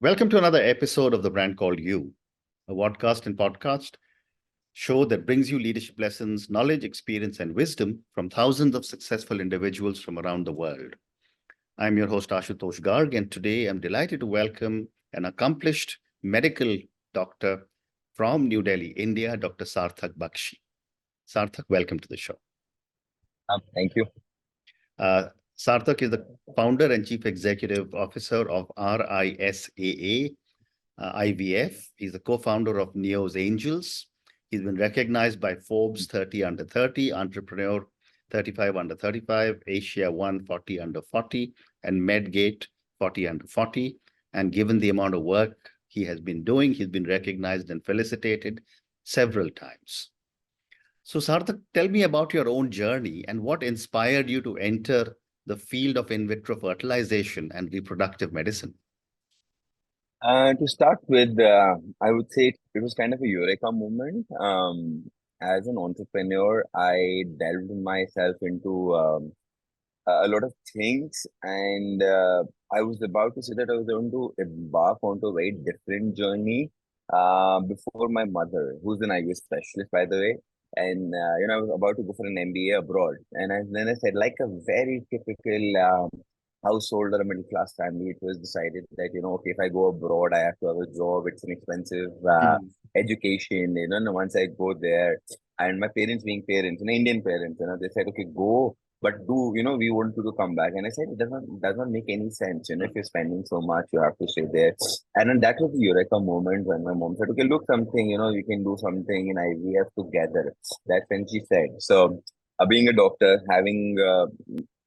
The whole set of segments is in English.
Welcome to another episode of The Brand Called You, a podcast and podcast show that brings you leadership lessons, knowledge, experience, and wisdom from thousands of successful individuals from around the world. I'm your host, Ashutosh Garg, and today I'm delighted to welcome an accomplished medical doctor from New Delhi, India, Dr. Saarthak Bakshi. Saarthak, welcome to the show. Thank you. Saarthak is the founder and chief executive officer of RISAA IVF. He's the co-founder of Neo's Angels. He's been recognized by Forbes 30 Under 30, Entrepreneur 35 Under 35, Asia 1 40 Under 40, and Medgate 40 Under 40. And given the amount of work he has been doing, he's been recognized and felicitated several times. So Saarthak, tell me about your own journey and what inspired you to enter the field of in vitro fertilization and reproductive medicine. To start with, I would say it was kind of a eureka moment. As an entrepreneur, I delved myself into a lot of things, and I was about to say that I was going to embark onto a very different journey before my mother, who's an IVF specialist, by the way. And I was about to go for an MBA abroad, and then I said, like a very typical household or a middle class family, it was decided that okay, if I go abroad, I have to have a job. It's an expensive education, and once I go there, and my parents being parents, Indian parents, they said, okay, go. But we want you to come back. And I said, it does not make any sense. If you're spending so much, you have to stay there. And then that was the eureka moment when my mom said, okay, look, something, you can do something in IVF together. That's when she said. So being a doctor, having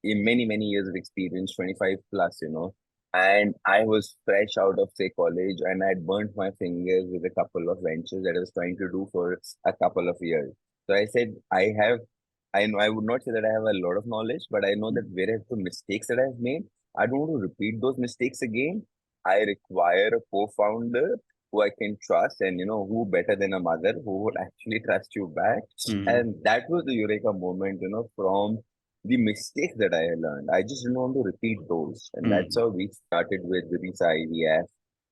many, many years of experience, 25 plus, and I was fresh out of, say, college, and I had burnt my fingers with a couple of ventures that I was trying to do for a couple of years. So I said, I know I would not say that I have a lot of knowledge, but I know that whereas the mistakes that I've made, I don't want to repeat those mistakes again. I require a co-founder who I can trust, and who better than a mother who would actually trust you back. And that was the eureka moment, from the mistakes that I learned. I just didn't want to repeat those. And that's how we started with RISAA IVF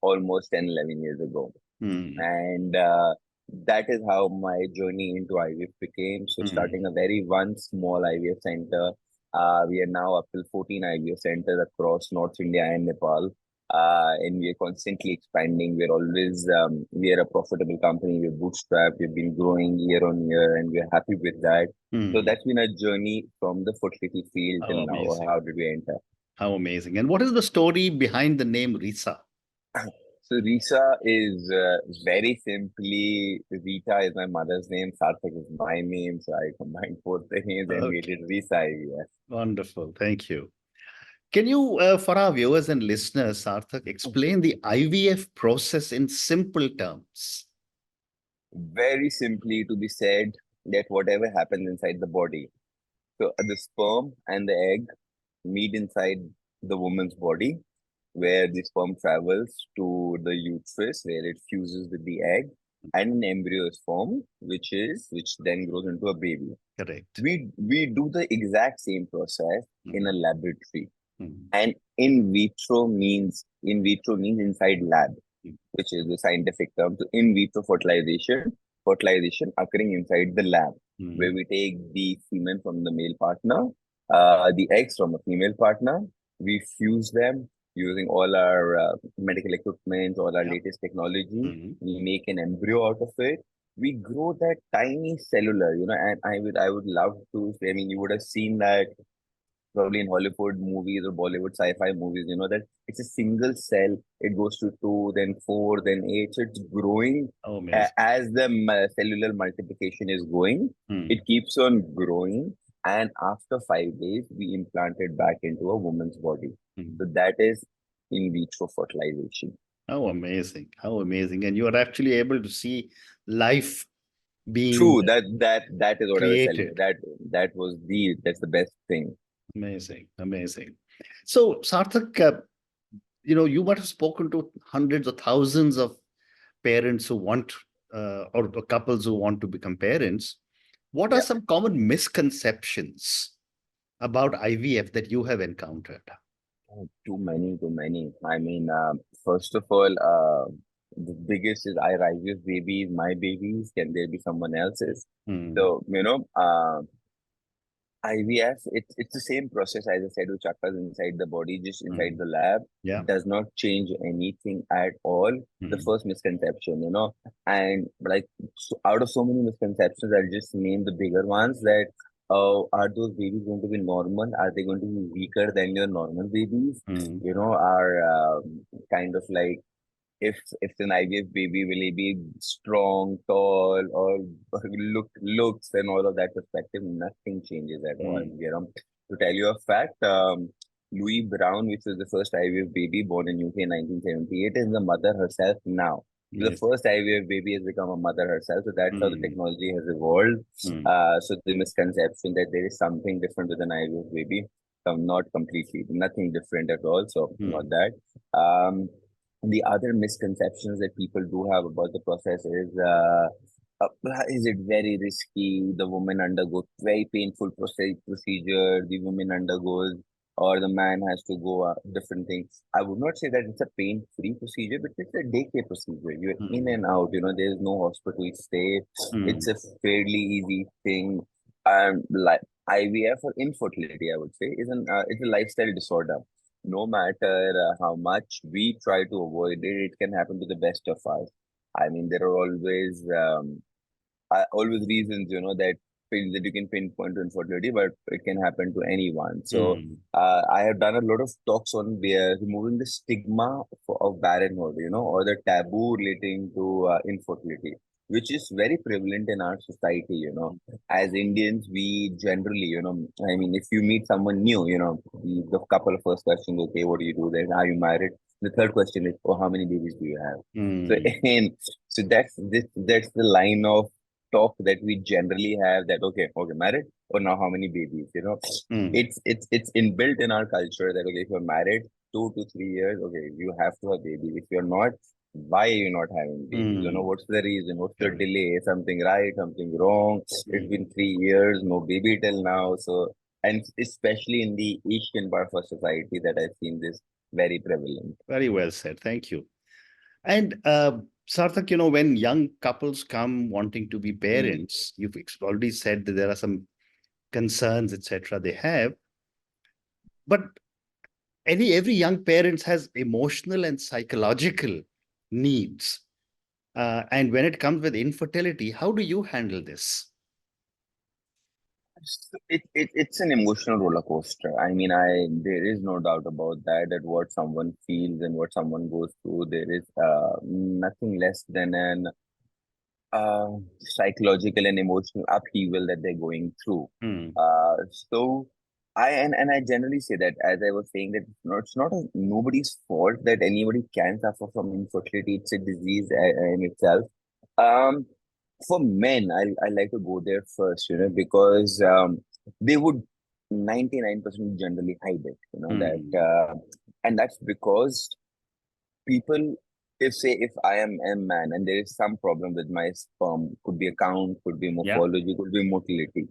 almost 10, 11 years ago. And that is how my journey into IVF became. So starting a very one small IVF center, we are now up to 14 IVF centers across North India and Nepal. And we are constantly expanding. We're always, we are a profitable company. We're bootstrapped. We've been growing year on year, and we're happy with that. So that's been a journey from the fertility field till now. How did we enter? How amazing. And what is the story behind the name RISAA? So RISAA is very simply, Rita is my mother's name, Saarthak is my name. So I combined both the names and made it RISAA IVF. Wonderful. Thank you. Can you, for our viewers and listeners, Saarthak, explain the IVF process in simple terms? Very simply to be said that whatever happens inside the body, so the sperm and the egg meet inside the woman's body, where the sperm travels to the uterus, where it fuses with the egg, and an embryo is formed, which then grows into a baby. Correct. We do the exact same process in a laboratory. And in vitro means inside lab, which is the scientific term. So in vitro fertilization occurring inside the lab, where we take the semen from the male partner, the eggs from a female partner, we fuse them using all our medical equipment, all our latest technology. We make an embryo out of it. We grow that tiny cellular, and I would love to say, you would have seen that probably in Hollywood movies or Bollywood sci-fi movies, that it's a single cell. It goes to 2, then 4, then 8. So it's growing as the cellular multiplication is going. It keeps on growing. And after 5 days, we implant it back into a woman's body. So that is in vitro fertilization. How amazing. How amazing. And you are actually able to see life being true. That is what created. I was telling you. That's the best thing. Amazing. Amazing. So Saarthak, you might have spoken to hundreds or thousands of parents who want, or couples who want to become parents. What are some common misconceptions about IVF that you have encountered? Too many, too many. I mean, first of all, the biggest is I IVF babies, my babies. Can there be someone else's? Hmm. So, IVF, it's the same process as I said with chakras inside the body, just inside Hmm. the lab. Yeah. It does not change anything at all. The Hmm. first misconception, and like out of so many misconceptions, I'll just name the bigger ones that are those babies going to be normal? Are they going to be weaker than your normal babies? Hmm. Are kind of like if an IVF baby will he be strong, tall, or looks and all of that perspective, nothing changes at all. Hmm. To tell you a fact, Louis Brown, which was the first IVF baby born in UK in 1978, is the mother herself now. The Yes. first IVF baby has become a mother herself, so that's how the Hmm. technology has evolved. Hmm. So the misconception that there is something different with an IVF baby, not completely, nothing different at all. So not Hmm. that. Um, the other misconceptions that people do have about the process is it very risky? The woman undergoes very painful procedure. The woman undergoes, or the man has to go different things. I would not say that it's a pain-free procedure, but it's a daycare procedure. You're in Hmm. and out. There's no hospital stay. It's Hmm. a fairly easy thing. Like IVF or infertility, I would say, it's a lifestyle disorder. No matter how much we try to avoid it, it can happen to the best of us. I mean, there are always reasons, that you can pinpoint to infertility, but it can happen to anyone. So, Hmm. I have done a lot of talks on removing the stigma of parenthood, or the taboo relating to infertility, which is very prevalent in our society. As Indians, we generally, I mean, if you meet someone new, the couple of first questions, okay, what do you do? Then, are you married? The third question is, oh, how many babies do you have? So, Hmm. so that's the line of talk that we generally have, that okay, married, or now how many babies, Hmm. it's inbuilt in our culture that okay, if you're married 2 to 3 years, okay, you have to have baby. If you're not, why are you not having babies? Hmm. What's the reason? What's the Correct. delay? Something right, something wrong? It's Hmm. been 3 years, no baby till now. So, and especially in the Asian part of our society, that I've seen this very prevalent. Very well said. Thank you. And Sarthak, when young couples come wanting to be Mm. parents, you've already said that there are some concerns, etc. they have, but every young parent has emotional and psychological needs. And when it comes with infertility, how do you handle this? It's an emotional roller coaster. I mean, there is no doubt about that. That what someone feels and what someone goes through, there is nothing less than an psychological and emotional upheaval that they're going through. Hmm. So and I generally say that, as I was saying, that it's not nobody's fault that anybody can suffer from infertility. It's a disease in itself. Um, for men, I like to go there first, because they would 99% generally hide it, Hmm. and that's because people, if I am a man and there is some problem with my sperm, could be a count, could be Yeah. morphology, could be motility.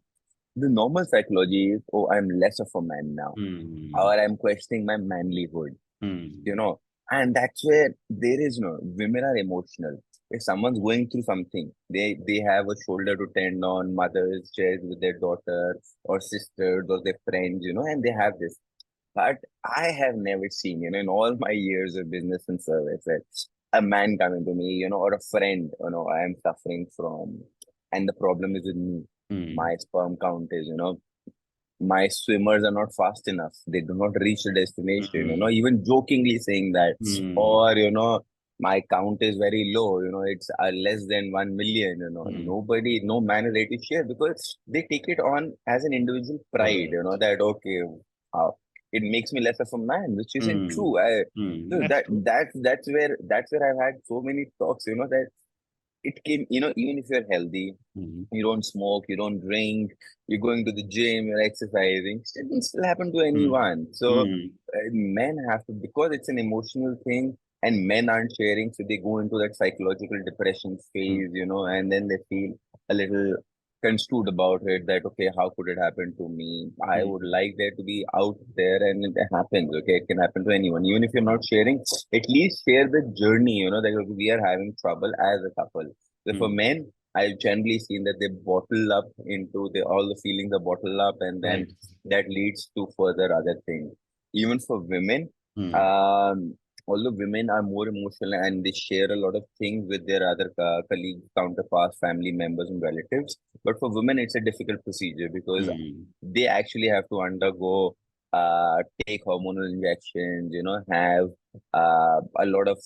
The normal psychology is, oh, I'm less of a man now, Hmm. or I'm questioning my manlyhood, you Hmm. know. And that's where there is no, women are emotional. If someone's going through something, they have a shoulder to tend on, mothers shares with their daughter or sisters or their friends, and they have this. But I have never seen, in all my years of business and service, that a man coming to me, or a friend, I am suffering from, and the problem is with me. Hmm. My sperm count is, my swimmers are not fast enough. They do not reach the destination, Hmm. even jokingly saying that. Hmm. Or, my count is very low, it's less than 1 million, Hmm. nobody, no man is ready to share, because they take it on as an individual pride, Correct. that, okay, uh, it makes me less of a man, which isn't Hmm. true. Hmm. So That's true. that's where I've had so many talks, that it can, even if you're healthy, Hmm. you don't smoke, you don't drink, you're going to the gym, you're exercising, it can still happen to Hmm. anyone. So Hmm. men have to, because it's an emotional thing, and men aren't sharing, so they go into that psychological depression Hmm. phase, and then they feel a little. construed about it that, okay, how could it happen to me? I would like there to be out there and it happens, okay? It can happen to anyone. Even if you're not sharing, at least share the journey, that okay, we are having trouble as a couple. So for men, I've generally seen that they bottle up into all the feelings are bottle up, and then Right. that leads to further other things. Even for women, Hmm. um, although women are more emotional and they share a lot of things with their other colleagues, counterparts, family members, and relatives. But for women, it's a difficult procedure because Hmm. they actually have to undergo, take hormonal injections, have a lot of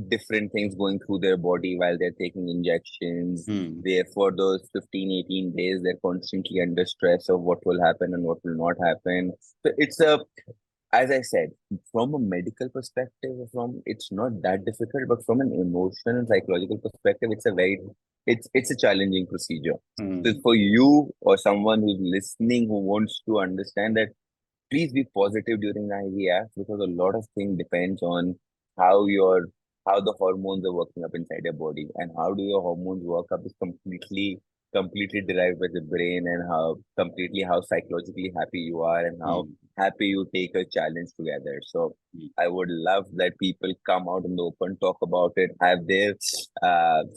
different things going through their body while they're taking injections. Hmm. For those 15, 18 days, they're constantly under stress of what will happen and what will not happen. So as I said, from a medical perspective, it's not that difficult, but from an emotional and psychological perspective, it's a challenging procedure. So Hmm. for you or someone who's listening who wants to understand that, please be positive during the IVF because a lot of things depends on how your how the hormones are working up inside your body, and how do your hormones work up is completely derived by the brain, and how psychologically happy you are and how Hmm. happy you take a challenge together. So Hmm. I would love that people come out in the open, talk about it, have their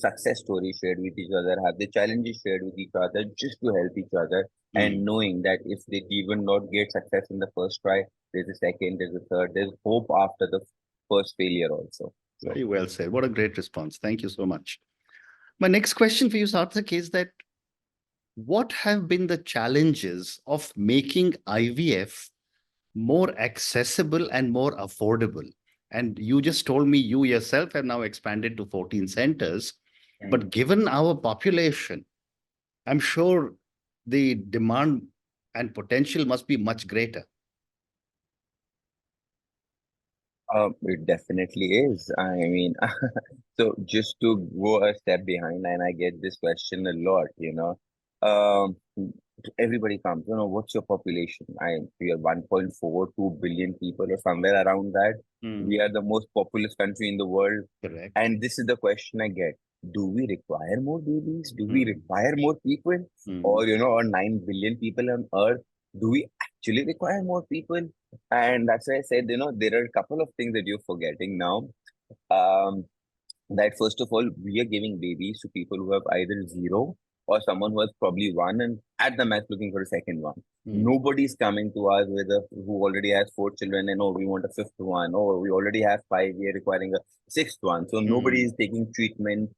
success stories shared with each other, have their challenges shared with each other, just to help each other, and Hmm. knowing that if they even not get success in the first try, there's a second, there's a third, there's hope after the first failure also. So Very well said. What a great response. Thank you so much. My next question for you, Sarthak, is that what have been the challenges of making IVF more accessible and more affordable? And you just told me you yourself have now expanded to 14 centers. mm, But given our population, I'm sure the demand and potential must be much greater. it definitely is. I mean, so just to go a step behind, and I get this question a lot, um, everybody comes, what's your population? We are 1.42 billion people or somewhere around that. Hmm. We are the most populous country in the world. Correct. And this is the question I get. Do we require more babies? Do we Hmm. require more people? Hmm. Or, or 9 billion people on earth? Do we actually require more people? And that's why I said, there are a couple of things that you're forgetting now. Um, that first of all, we are giving babies to people who have either zero or someone who has probably one and at the max looking for a second one. Hmm. Nobody's coming to us who already has four children and we want a fifth one. We already have five, we are requiring a sixth one. So nobody Hmm. is taking treatment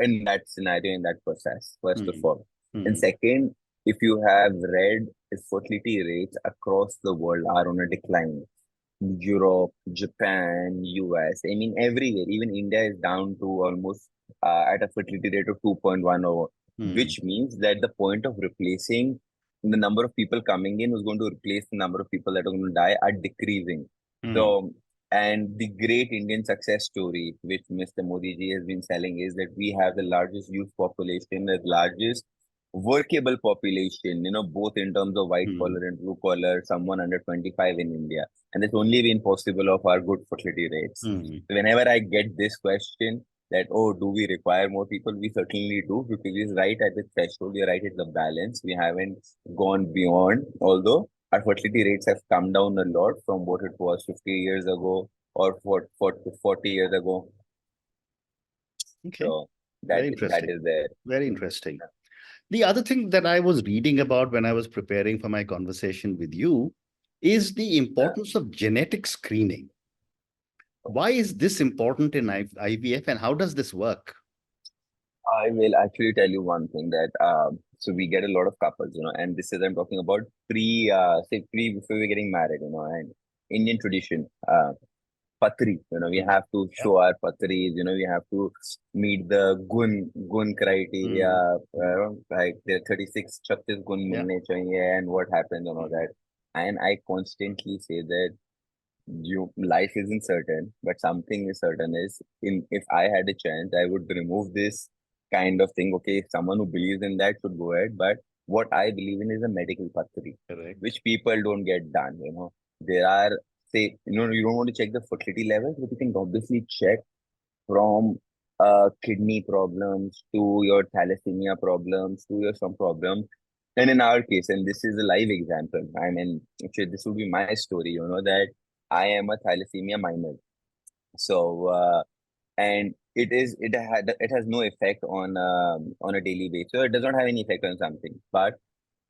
in that scenario, in that process, first of Hmm. all. And Hmm. second, if you have read, fertility rates across the world are on a decline. Europe, Japan, US. I mean, everywhere. Even India is down to almost at a fertility rate of 2.1 over, Hmm. which means that the point of replacing the number of people coming in who's going to replace the number of people that are going to die are decreasing. Hmm. So, and the great Indian success story, which Mr. Modi ji has been selling, is that we have the largest youth population, the largest workable population, both in terms of white Hmm. collar and blue collar, someone under 25 in India, and it's only been possible of our good fertility rates. Hmm. Whenever I get this question that, oh, do we require more people? We certainly do, because it's right at the threshold, we're right at the balance. We haven't gone beyond, although our fertility rates have come down a lot from what it was 50 years ago or 40 years ago. Okay. So that Very that interesting. is there. Very interesting. The other thing that I was reading about when I was preparing for my conversation with you is the importance of genetic screening. Why is this important in IVF and how does this work? I will actually tell you one thing that so we get a lot of couples, and this is I'm talking about pre before we're getting married, and Indian tradition, patri, we Hmm. have to Yep. show our patris, we have to meet the gun criteria, Hmm. like the 36 36 gun Yeah. milne chahiye and what happens and all Hmm. that. And I constantly say that life isn't certain, but something is certain is in if I had a chance, I would remove this kind of thing. Okay, if someone who believes in that should go ahead, but what I believe in is a medical patri, Correct. which people don't get done. There are say you don't want to check the fertility levels, but you can obviously check from kidney problems to your thalassemia problems to your some problems. And in our case, and this is a live example, I mean, actually, this would be my story, that I am a thalassemia minor. So, and it has no effect on a daily basis. So it does not have any effect on something. But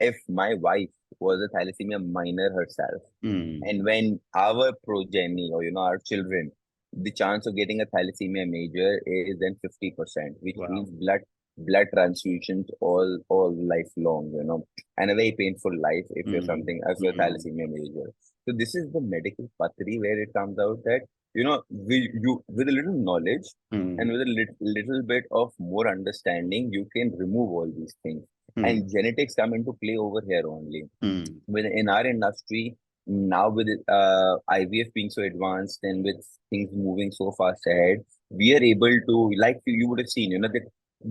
if my wife was a thalassemia minor herself, Mm. and when our progeny or our children, the chance of getting a thalassemia major is then 50%, which Wow. means blood transfusions all lifelong, and a very painful life if you're Mm. if you're Mm. thalassemia major. So this is the medical patri where it comes out that you with a little knowledge and Mm. with a little bit of more understanding, you can remove all these things. Mm. And genetics come into play over here only Mm. in our industry now with IVF being so advanced and with things moving so fast ahead, we are able to, like you would have seen, that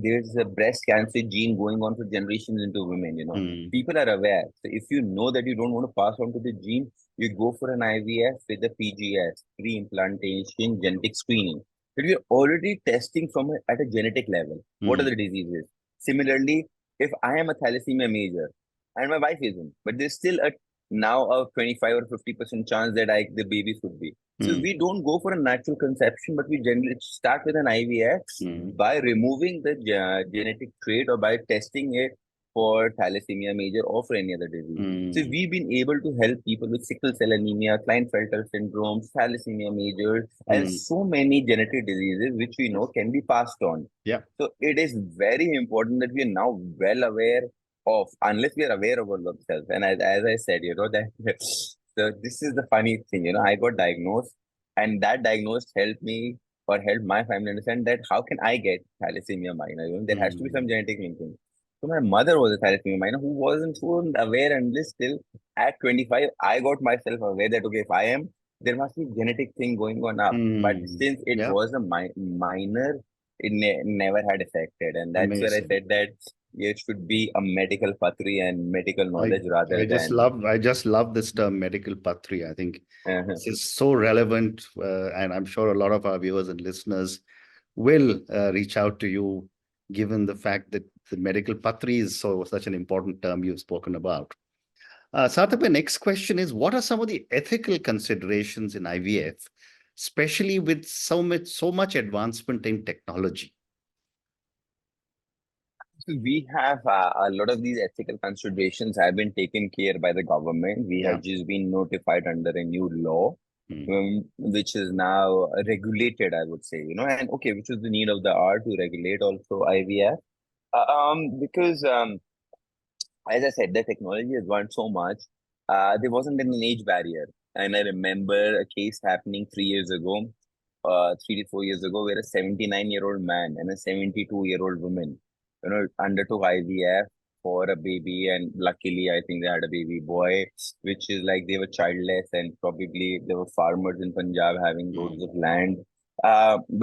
there's a breast cancer gene going on for generations into women. Mm. People are aware. So if you know that you don't want to pass on to the gene, you go for an IVF with a PGS, pre-implantation genetic screening. But we are already testing at a genetic level. What are Mm. the diseases? Similarly, if I am a thalassemia major, and my wife isn't, but there's still now a 25 or 50% chance that the baby could be. So Mm. we don't go for a natural conception, but we generally start with an IVF Mm. by removing the genetic trait or by testing it for thalassemia major or for any other disease. So Mm. we've been able to help people with sickle cell anemia, Klinefelter syndrome, thalassemia major, and Mm. so many genetic diseases which we know Yes. can be passed on. Yeah. So it is very important that we are now well aware of, unless we are aware of ourselves. And as I said, that so this is the funny thing, I got diagnosed, and that diagnosis helped me or helped my family understand that how can I get thalassemia minor? There has to be some Mm. genetic linking. So my mother was a thalassemia minor who wasn't so aware, and still at 25, I got myself aware that okay, if I am, there must be genetic thing going on up. But Mm. since it Yeah. was a minor, it never had affected, and that's where I Amazing. said that it should be a medical patri and medical I knowledge rather than. I just love this term medical patri. I think uh this is so relevant, and I'm sure a lot of our viewers and listeners will reach out to you, given the fact that the medical patri is such an important term you've spoken about. Sarthak, my next question is: what are some of the ethical considerations in IVF, especially with so much advancement in technology? So we have a lot of these ethical considerations have been taken care by the government. We Yeah. have just been notified under a new law, Mm. which is now regulated, I would say, and okay, which is the need of the hour to regulate also IVF. Because as I said, the technology has gone so much. There wasn't an age barrier. And I remember a case happening 3 years ago, 3 to 4 years ago, where a 79-year-old man and a 72-year-old woman, undertook IVF for a baby. And luckily, I think they had a baby boy, which is like they were childless and probably they were farmers in Punjab having loads Mm. of land.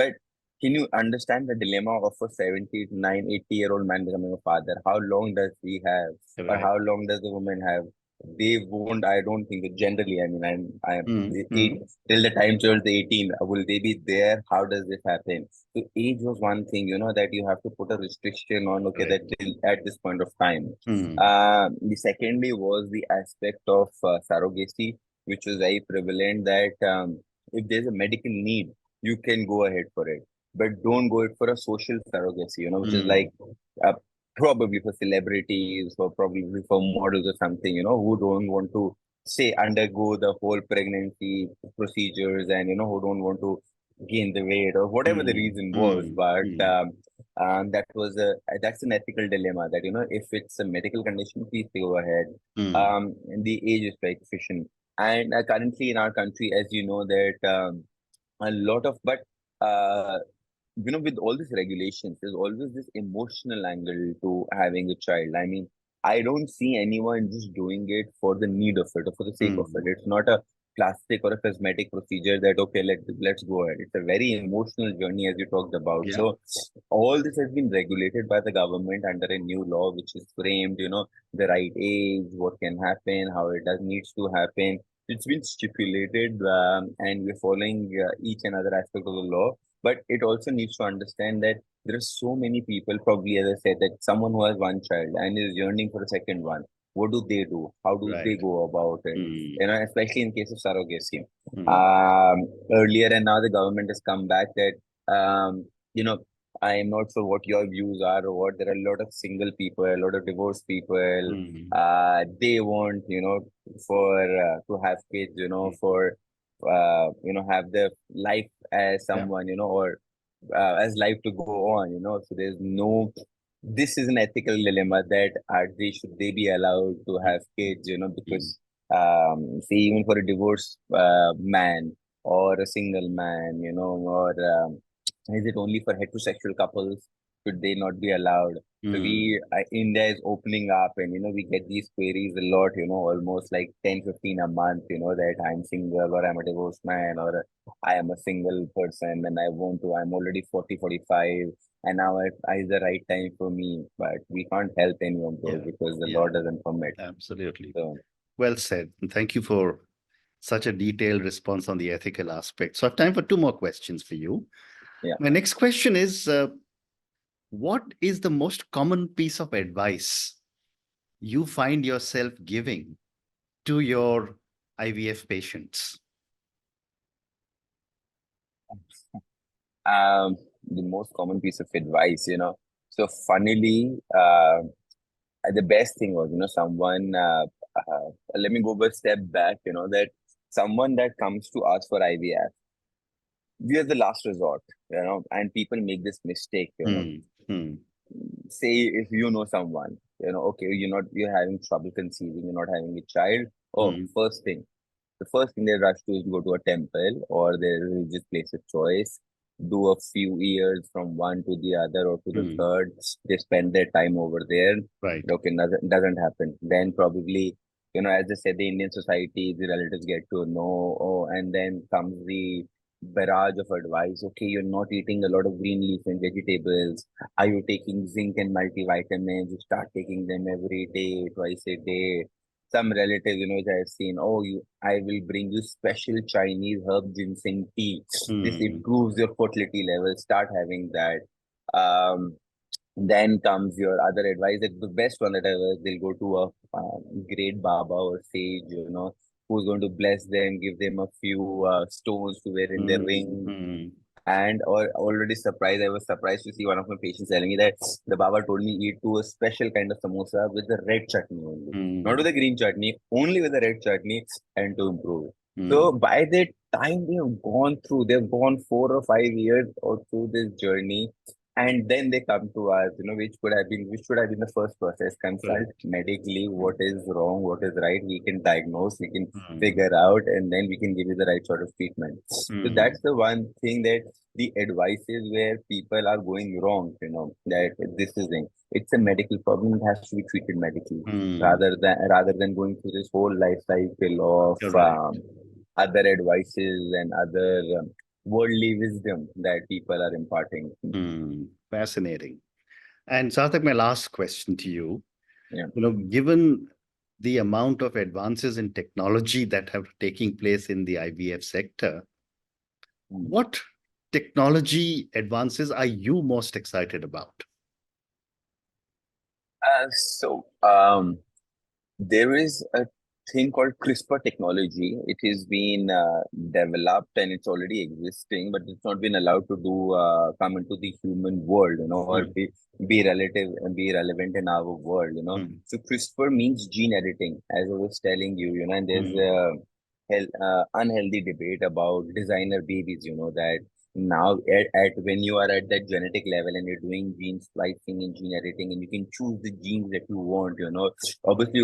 But can you understand the dilemma of a 79, 80-year-old man becoming a father? How long does he have? Or Right. how long does the woman have? They won't, I don't think, generally, I mean, I'm Mm. eight, Mm. till the time till the 18, will they be there? How does this happen? So age was one thing, that you have to put a restriction on, okay, that Correct. till at this point of time. Mm. The secondly was the aspect of surrogacy, which was very prevalent that if there's a medical need, you can go ahead for it, but don't go it for a social surrogacy, which is like Mm. uh, probably for celebrities or probably for models or something, who don't want to say undergo the whole pregnancy procedures and who don't want to gain the weight or whatever the Mm. reason was. Mm. But Mm. that's an ethical dilemma that if it's a medical condition, please go ahead. Mm. And the age is very efficient. And currently in our country, as you know, that a lot of but uh, with all these regulations, there's always this emotional angle to having a child. I mean, I don't see anyone just doing it for the need of it or for the sake of it. Mm. It's not a plastic or a cosmetic procedure that okay, let's go ahead. It's a very emotional journey as you talked about. Yeah. So all this has been regulated by the government under a new law, which is framed, the right age, what can happen, how it does needs to happen. It's been stipulated, and we're following each and other aspect of the law. But it also needs to understand that there are so many people, probably as I said, that someone who has one child and is yearning for a second one. What do they do? How do they Right. go about it? Mm, You know, especially in case of surrogacy. mm, Earlier, and now the government has come back that you know, I am not sure what your views are or what. There are a lot of single people, a lot of divorced people. mm, They want, you know, for to have kids, you know, mm. for you know, have their life as Yeah. someone, you know, or as life to go on, you know. So there's no, this is an ethical dilemma that are they, should they be allowed to Mm, have kids, you know, mm, because say even for a divorced man or a single man, you know, or is it only for heterosexual couples? Should they not be allowed? So mm, we, India is opening up, and you know, we get these queries a lot, you know, almost like 10, 15 a month, you know, that I'm single or I'm a divorced man or I am a single person and I want to, I'm already 40, 45, and now is the right time for me. But we can't help any of those yeah. because the Yeah. law doesn't permit. Absolutely. So, Well said. And thank you for such a detailed response on the ethical aspect. So I have time for two more questions for you. yeah. My next question is, what is the most common piece of advice you find yourself giving to your IVF patients? Um, the most common piece of advice, you know. So funnily, the best thing was, you know, someone, let me go a step back, you know, that someone that comes to us for IVF, we are the last resort, you know, and people make this mistake, you know. Hmm. Hmm. Say if you know someone, you know, okay, you're having trouble conceiving, you're not having a child. Oh, Hmm. the first thing they rush to is go to a temple or their religious place of choice, do a few years from one to the other or to the Hmm. third. They spend their time over there. Right. Okay, doesn't happen. Then probably, you know, as I said, the Indian society, the relatives get to know. Oh, and then comes the barrage of advice. Okay, you're not eating a lot of green leaf and vegetables. Are you taking zinc and multivitamins? You start taking them every day, twice a day. Some relative, you know, which I've seen, oh, I will bring you special Chinese herb ginseng tea. This Hmm. improves your fertility level. Start having that. Um, then comes your other advice. That the best one that I was, they'll go to a great Baba or sage, you know, who's going to bless them, give them a few stones to wear in their Hmm. ring, Hmm. and or already surprised. I was surprised to see one of my patients telling me that the Baba told me eat to a special kind of samosa with the red chutney only, not with Hmm. the green chutney, only with the red chutney, and to improve. Hmm. So by the time they've gone 4 or 5 years or through this journey, and then they come to us, you know, which should have been the first process. Consult Correct. medically what is wrong, what is right. We can diagnose, we can Hmm. figure out, and then we can give you the right sort of treatment. So Hmm. that's the one thing that the advices where people are going wrong, you know, that this is it. It's a medical problem. It has to be treated medically Hmm. rather than going through this whole life cycle of Correct. other advices and other worldly wisdom that people are imparting. Hmm. Fascinating. And Sarthak, my last question to you, Yeah. given the amount of advances in technology that have taking place in the IVF sector, Mm. what technology advances are you most excited about? So there is a thing called CRISPR technology. It has been developed and it's already existing, but it's not been allowed to come into the human world, you know, or Hmm. be relevant in our world, you know. Hmm. So CRISPR means gene editing, as I was telling you, you know, and there's Hmm. a unhealthy debate about designer babies, you know, that now at when you are at that genetic level and you're doing gene splicing and gene editing and you can choose the genes that you want, you know. Obviously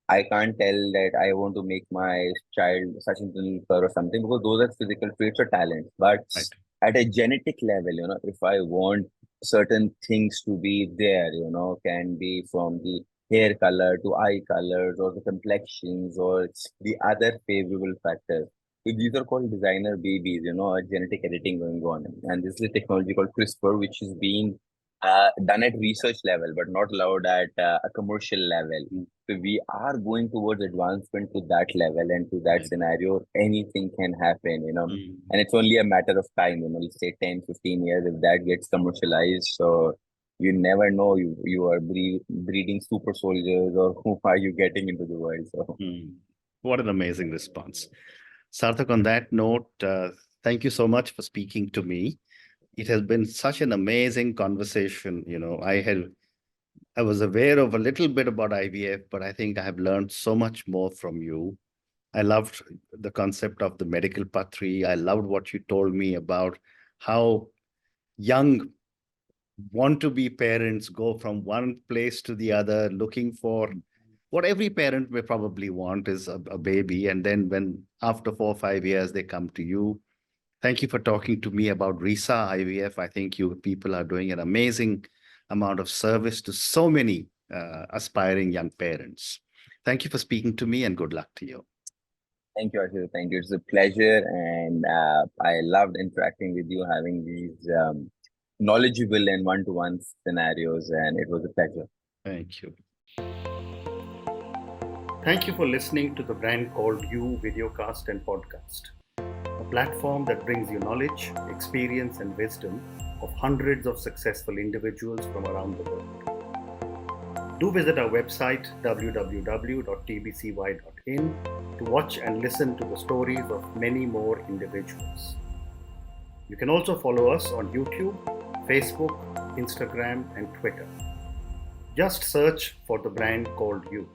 I can't tell that I want to make my child Sachin Tendulkar or something because those are physical traits or talents. But Right. at a genetic level, you know, if I want certain things to be there, you know, can be from the hair color to eye colors or the complexions or the other favorable factors. So these are called designer babies, you know, a genetic editing going on. And this is a technology called CRISPR, which is being done at research level, but not allowed at a commercial level. Hmm. we are going towards advancement to that level and to that Right. scenario, anything can happen, Mm. and it's only a matter of time, let's say 10, 15 years if that gets commercialized. So you never know, you are breeding super soldiers, or who are you getting into the world. So Mm. What an amazing response. Sarthak, on that note, thank you so much for speaking to me. It has been such an amazing conversation. I was aware of a little bit about IVF, but I think I have learned so much more from you. I loved the concept of the medical patri. I loved what you told me about how young want to be parents go from one place to the other, looking for what every parent may probably want is a baby. And then when after 4 or 5 years, they come to you. Thank you for talking to me about RISAA IVF. I think you people are doing an amazing amount of service to so many aspiring young parents. Thank you for speaking to me and good luck to you. thank you, Ashish. Thank you. It's a pleasure, and I loved interacting with you, having these knowledgeable and one-to-one scenarios, and it was a pleasure. Thank you. Thank you for listening to the Brand Called You videocast and podcast, a platform that brings you knowledge, experience, and wisdom of hundreds of successful individuals from around the world. Do visit our website www.tbcy.in to watch and listen to the stories of many more individuals. You can also follow us on YouTube, Facebook, Instagram, and Twitter. Just search for the Brand Called You.